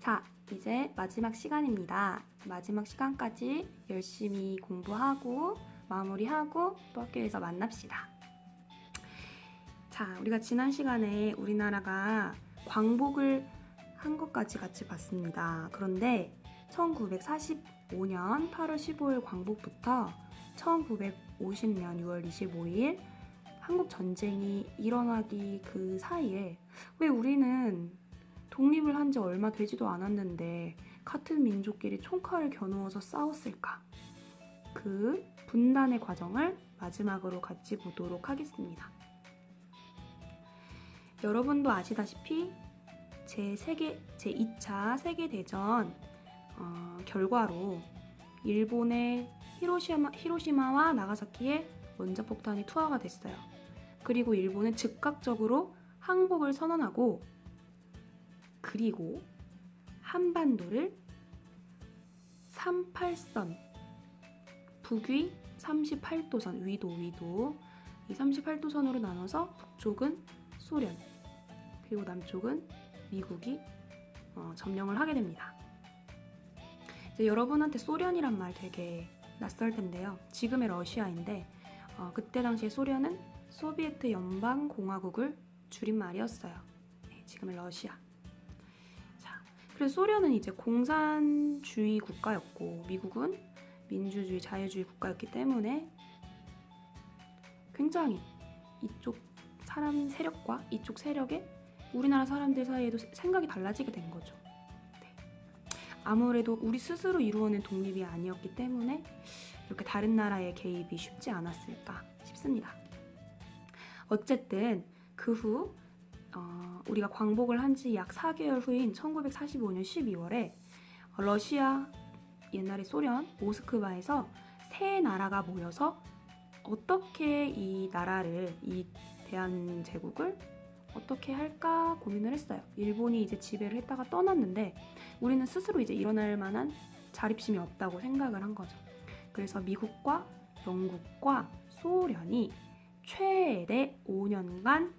자, 이제 마지막 시간입니다. 마지막 시간까지 열심히 공부하고 마무리하고 또 학교에서 만납시다. 자, 우리가 지난 시간에 우리나라가 광복을 한 것까지 같이 봤습니다. 그런데 1945년 8월 15일 광복부터 1950년 6월 25일 한국 전쟁이 일어나기 그 사이에 왜 우리는 독립을 한 지 얼마 되지도 않았는데 같은 민족끼리 총칼을 겨누어서 싸웠을까? 그 분단의 과정을 마지막으로 같이 보도록 하겠습니다. 여러분도 아시다시피 제2차 세계대전 결과로 일본의 히로시마와 나가사키에 원자폭탄이 투하가 됐어요. 그리고 일본은 즉각적으로 항복을 선언하고 그리고 한반도를 38선, 북위 38도선, 위도 이 38도선으로 나눠서 북쪽은 소련, 그리고 남쪽은 미국이 점령을 하게 됩니다. 이제 여러분한테 소련이란 말 되게 낯설 텐데요. 지금의 러시아인데 그때 당시에 소련은 소비에트 연방공화국을 줄임말이었어요. 네, 지금의 러시아. 그래서 소련은 이제 공산주의 국가였고 미국은 민주주의, 자유주의 국가였기 때문에 굉장히 이쪽 사람 세력과 이쪽 세력의 우리나라 사람들 사이에도 생각이 달라지게 된 거죠. 네. 아무래도 우리 스스로 이루어낸 독립이 아니었기 때문에 이렇게 다른 나라의 개입이 쉽지 않았을까 싶습니다. 어쨌든 그 후 우리가 광복을 한 지 약 4개월 후인 1945년 12월에 러시아, 옛날에 소련, 모스크바에서 세 나라가 모여서 어떻게 이 나라를, 이 대한제국을 어떻게 할까 고민을 했어요. 일본이 이제 지배를 했다가 떠났는데 우리는 스스로 이제 일어날 만한 자립심이 없다고 생각을 한 거죠. 그래서 미국과 영국과 소련이 최대 5년간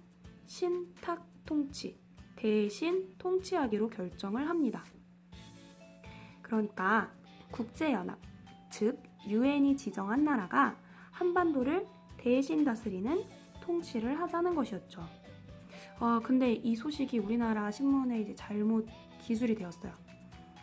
신탁 통치, 대신 통치하기로 결정을 합니다. 그러니까 국제연합, 즉 유엔이 지정한 나라가 한반도를 대신 다스리는 통치를 하자는 것이었죠. 근데 이 소식이 우리나라 신문에 이제 잘못 기술이 되었어요.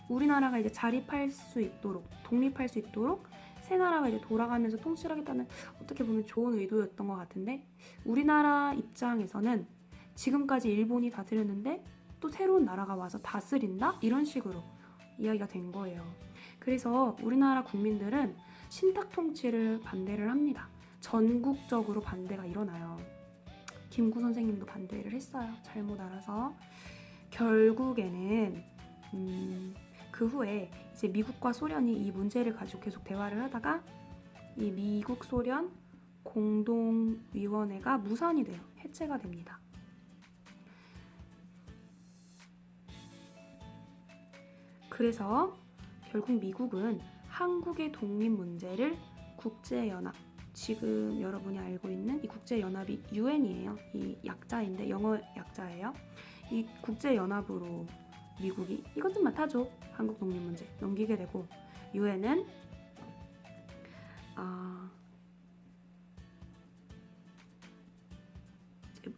우리나라가 이제 자립할 수 있도록, 독립할 수 있도록 새 나라가 이제 돌아가면서 통치를 하겠다는 어떻게 보면 좋은 의도였던 것 같은데 우리나라 입장에서는 지금까지 일본이 다스렸는데 또 새로운 나라가 와서 다스린다? 이런 식으로 이야기가 된 거예요. 그래서 우리나라 국민들은 신탁 통치를 반대를 합니다. 전국적으로 반대가 일어나요. 김구 선생님도 반대를 했어요. 잘못 알아서. 결국에는 그 후에 이제 미국과 소련이 이 문제를 가지고 계속 대화를 하다가 이 미국 소련 공동위원회가 무산이 돼요. 해체가 됩니다. 그래서 결국 미국은 한국의 독립 문제를 국제연합, 지금 여러분이 알고 있는 이 국제연합이 UN이에요. 이 약자인데 영어 약자예요. 이 국제연합으로 미국이 이것 좀 맡아줘, 한국 독립 문제 넘기게 되고 UN은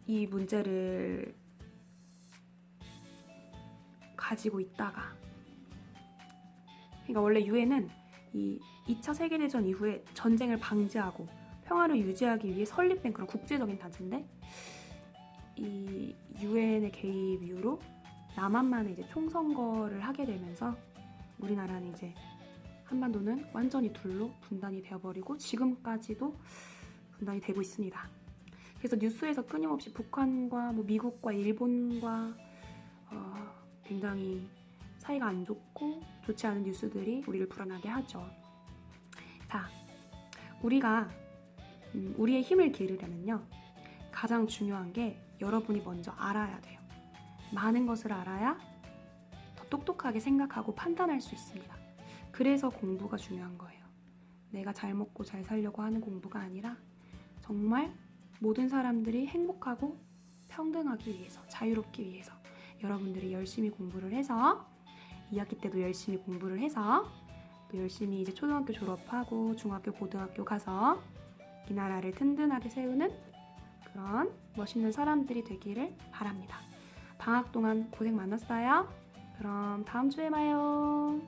이 문제를 가지고 있다가, 그러니까 원래 유엔은 이 2차 세계대전 이후에 전쟁을 방지하고 평화를 유지하기 위해 설립된 그런 국제적인 단체인데 이 유엔의 개입 이후로 남한만에 이제 총선거를 하게 되면서 우리나라는 이제 한반도는 완전히 둘로 분단이 되어버리고 지금까지도 분단이 되고 있습니다. 그래서 뉴스에서 끊임없이 북한과 미국과 일본과 굉장히 사이가 안 좋고 좋지 않은 뉴스들이 우리를 불안하게 하죠. 자, 우리가 우리의 힘을 기르려면요, 가장 중요한 게 여러분이 먼저 알아야 돼요. 많은 것을 알아야 더 똑똑하게 생각하고 판단할 수 있습니다. 그래서 공부가 중요한 거예요. 내가 잘 먹고 잘 살려고 하는 공부가 아니라 정말 모든 사람들이 행복하고 평등하기 위해서, 자유롭기 위해서 여러분들이 열심히 공부를 해서 2학기 때도 열심히 공부를 해서 또 열심히 이제 초등학교 졸업하고 중학교, 고등학교 가서 이 나라를 든든하게 세우는 그런 멋있는 사람들이 되기를 바랍니다. 방학 동안 고생 많았어요. 그럼 다음 주에 봐요.